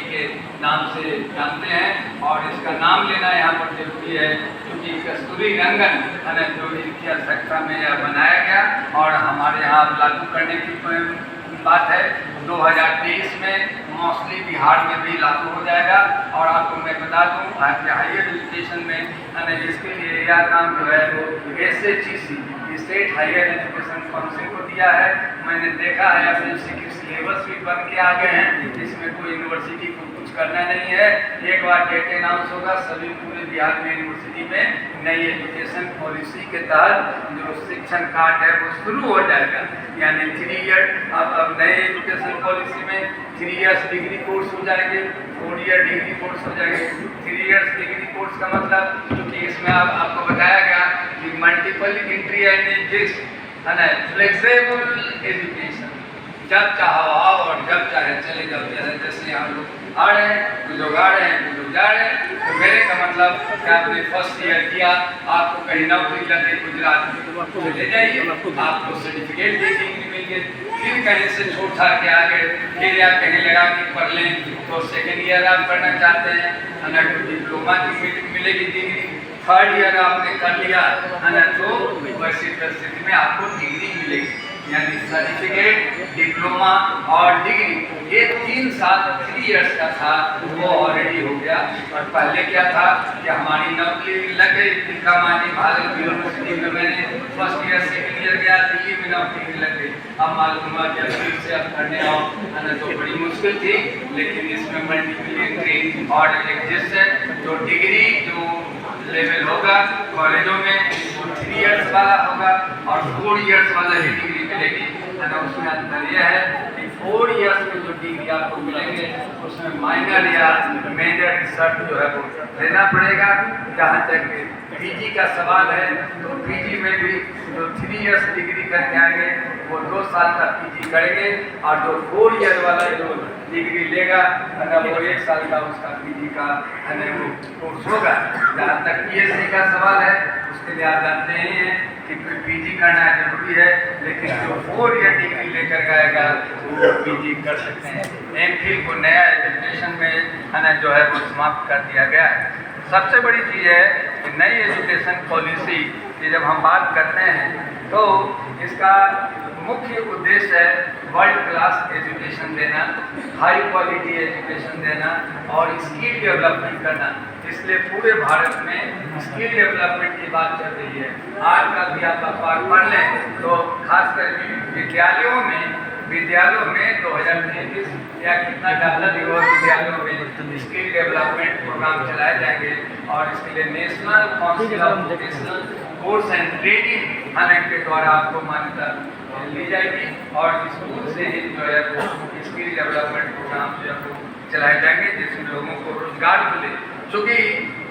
के नाम से जानते हैं। और इसका नाम लेना यहाँ पर जरूरी है क्योंकि कस्तूरी रंगन जो इनकी अध्यक्षता में यह बनाया गया और हमारे यहाँ लागू करने की बात है। 2023 में मोस्टली बिहार में भी लागू हो जाएगा। और आपको मैं बता दूं आपके हायर एजुकेशन में इसके लिए यह काम जो है वो SHEC state higher education council को दिया है। मैंने देखा है FMC के सिलेबस भी बन के आ गए हैं, इसमें कोई यूनिवर्सिटी को कुछ करना नहीं है। एक बार डेट अनाउंस होगा सभी पूरे बिहार में यूनिवर्सिटी में नई एजुकेशन पॉलिसी के तहत जो शिक्षण कार्ड है वो शुरू हो जाएगा। यानी 3 ईयर अब नए एजुकेशन पॉलिसी में 3 इयर्स डिग्री कोर्स हो जाएंगे, 4 ईयर डिग्री कोर्स हो जाएंगे। 3 इयर्स डिग्री कोर्स का मतलब क्योंकि इसमें आपको बताया गया कि मल्टीपल एंट्री एंड एग्जिस्ट है ना, फ्लेक्सिबल एजुकेशन, जब चाहो आओ और जब चाहे चले जाओ। जैसे हम लोग आ रहे हैं, कुछ लोग आ रहे हैं, कुछ लोग जा रहे हैं। तो मेरे का मतलब कि आपने फर्स्ट ईयर किया, आपको कहीं नौकरी लगे गुजरात में तो ले जाइए, आपको सर्टिफिकेट दे डिग्री मिल गई। फिर कहीं से छोड़ छाड़ के आ गए, फिर आप कहीं लगा के पढ़ लें तो सेकेंड ईयर आप पढ़ना चाहते हैं ना, तो डिप्लोमा की मिलेगी डिग्री। 3rd ईयर आपने कर लिया है ना, तो वैसी परिस्थिति में आपको डिग्री मिलेगी। यानी सर्टिफिकेट, डिप्लोमा और डिग्री, ये 3 साल 3 इयर्स का था वो ऑलरेडी हो गया। और पहले क्या था कि हमारी नौकरी लग गई, तिलका मांझी भागलपुर यूनिवर्सिटी में मैंने फर्स्ट ईयर सेकेंड ईयर गया, दिल्ली में नौकरी लग गई। अब मालूम हुआ कि फिर से अब करने आओ है ना, तो बड़ी मुश्किल थी। लेकिन इसमें मल्टीपल एंट्री और एग्जिस्ट जो डिग्री जो लेवल होगा कॉलेजों में वो 3 इयर्स वाला होगा और 4 इयर्स वाला ही डिग्री मिलेगी है ना। उसमें अंतर यह है कि 4 इयर्स में जो डिग्री आपको मिलेंगे उसमें माइनर या मेजर रिसर्च जो है वो लेना पड़ेगा। जहाँ तक PG का सवाल है तो PG में भी जो 3 इयर्स डिग्री करके आएंगे वो 2 साल का PG करेंगे और जो 4 ईयर वाला जो डिग्री लेगा है ना वो 1 साल का उसका PG का है ना वो कोर्स होगा। जहाँ तक PhD का सवाल है उसके लिए आप जानते ही हैं कि PG करना जरूरी है, लेकिन जो 4 ईयर डिग्री लेकर आएगा वो PG कर सकते हैं। MPhil को नया एजुकेशन में है ना जो है वो समाप्त कर दिया गया है। सबसे बड़ी चीज़ है कि नई एजुकेशन पॉलिसी की जब हम बात करते हैं तो इसका मुख्य उद्देश्य है वर्ल्ड क्लास एजुकेशन देना, हाई क्वालिटी एजुकेशन देना और स्किल डेवलपमेंट करना। इसलिए पूरे भारत में स्किल डेवलपमेंट की बात चल रही है। आज का भी आप अखबार पढ़ लें तो खासकर विद्यालयों में 2023 या कितना ज़्यादा विद्यालयों में स्किल डेवलपमेंट प्रोग्राम चलाए जाएंगे और इसके लिए national council of vocational course and training के द्वारा आपको मान्यता ली जाएगी और स्कूल से ही जो है वो स्किल डेवलपमेंट प्रोग्राम जो है वो चलाए जाएंगे जिससे लोगों को रोजगार मिले। क्योंकि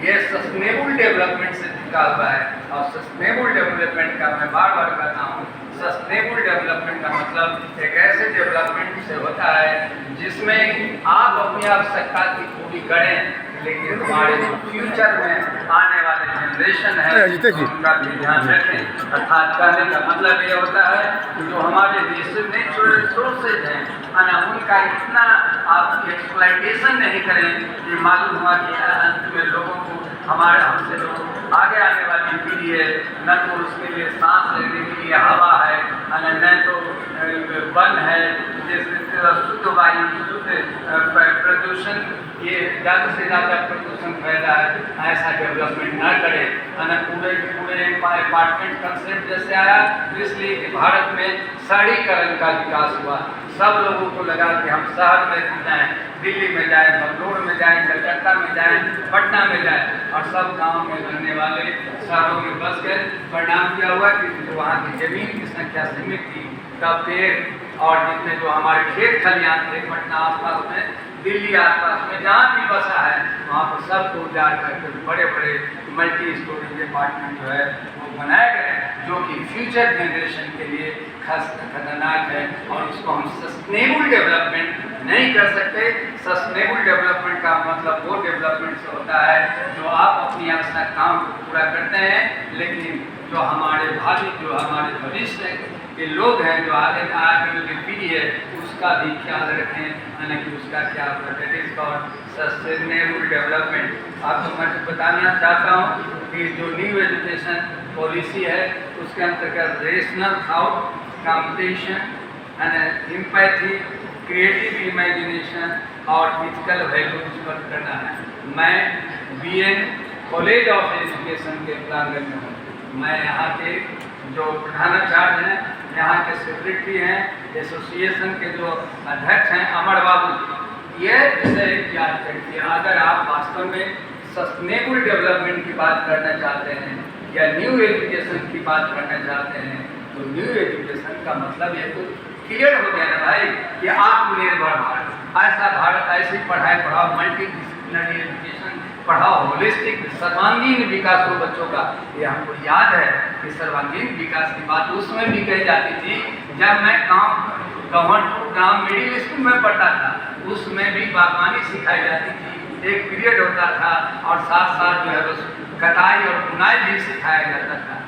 ये सस्टेनेबल डेवलपमेंट से जुड़ा हुआ है और सस्टेनेबल डेवलपमेंट का मैं बार बार कहता हूँ, सस्टेनेबल डेवलपमेंट का मतलब एक ऐसे डेवलपमेंट से होता है जिसमें आप अपनी आवश्यकता की पूरी करें लेकिन हमारे जो फ्यूचर में आने वाले जनरेशन है उनका भी ध्यान रखें। अर्थात कहने का मतलब ये होता है कि जो हमारे नेचुरल रिसोर्सेज हैं ना उनका इतना आप एक्सप्लॉयटेशन नहीं करें कि मालूम हुआ कि अंत में लोगों को हमारे हमसे जो आगे आने वाली पीढ़ी है न तो उसके लिए सांस लेने के लिए हवा है न तो वन है, जैसे शुद्ध वायु, शुद्ध प्रदूषण, ये ज़्यादा से ज़्यादा प्रदूषण फैला है, ऐसा डेवलपमेंट ना करे है ना। पूरे अपार्टमेंट कंसेप्ट जैसे आया इसलिए कि भारत में शहरीकरण का विकास हुआ। सब लोगों को लगा कि हम शहर में जाएँ, दिल्ली में जाएँ, बंगलोर में जाएँ, कलकत्ता में जाएँ, पटना में जाएँ और सब गांव में रहने वाले शहरों में बस गए। परिणाम क्या हुआ कि वहाँ की जमीन की संख्या सीमित थी, तब पेड़ और जितने जो हमारे खेत खलियान थे पटना आसपास में, दिल्ली आसपास में जहाँ भी बसा है वहाँ पर सबको उजाड़ करके बड़े बड़े मल्टी स्टोरेज अपार्टमेंट जो है वो बनाए गए जो कि फ्यूचर जनरेशन के लिए खतरनाक है और इसको हम सस्टेनेबल डेवलपमेंट नहीं कर सकते। सस्टेनेबल डेवलपमेंट का मतलब वो डेवलपमेंट से होता है जो आप अपनी आवश्यकताओं को पूरा करते हैं लेकिन जो हमारे भावी जो हमारे भविष्य के लोग हैं जो आगे की पीढ़ी है उसका भी ख्याल रखें, यानी कि उसका क्या that is called sustainable development. आपको मैं बताना चाहता हूँ कि जो न्यू एजुकेशन पॉलिसी है उसके अंतर्गत rational thought, competition and empathy, creative imagination और फिजिकल वैल्यूज पर करना है। मैं बीएन कॉलेज ऑफ एजुकेशन के प्रांगण में हूँ। मैं यहाँ के जो प्रधानाचार्य हैं, यहाँ के सेक्रेटरी हैं, एसोसिएशन के जो अध्यक्ष हैं अमर बाबू, ये विषय याद करके अगर आप वास्तव में सस्टेनेबल डेवलपमेंट की बात करना चाहते हैं या न्यू एजुकेशन की बात करना चाहते हैं, तो न्यू एजुकेशन का मतलब ये तो क्लियर हो गया ना भाई कि आत्मनिर्भर भारत, ऐसा भारत, ऐसी पढ़ाई पढ़ाओ, मल्टी डिसिप्लिनरी एजुकेशन पढ़ाओ, होलिस्टिक सर्वांगीण विकास हो बच्चों का। ये हमको याद है कि सर्वांगीण विकास की बात उस समय भी कही जाती थी जब मैं गाँव मिडिल स्कूल में पढ़ता था, उसमें भी बागवानी सिखाई जाती थी, एक पीरियड होता था और साथ साथ जो है कटाई और बुनाई भी सिखाया जाता था।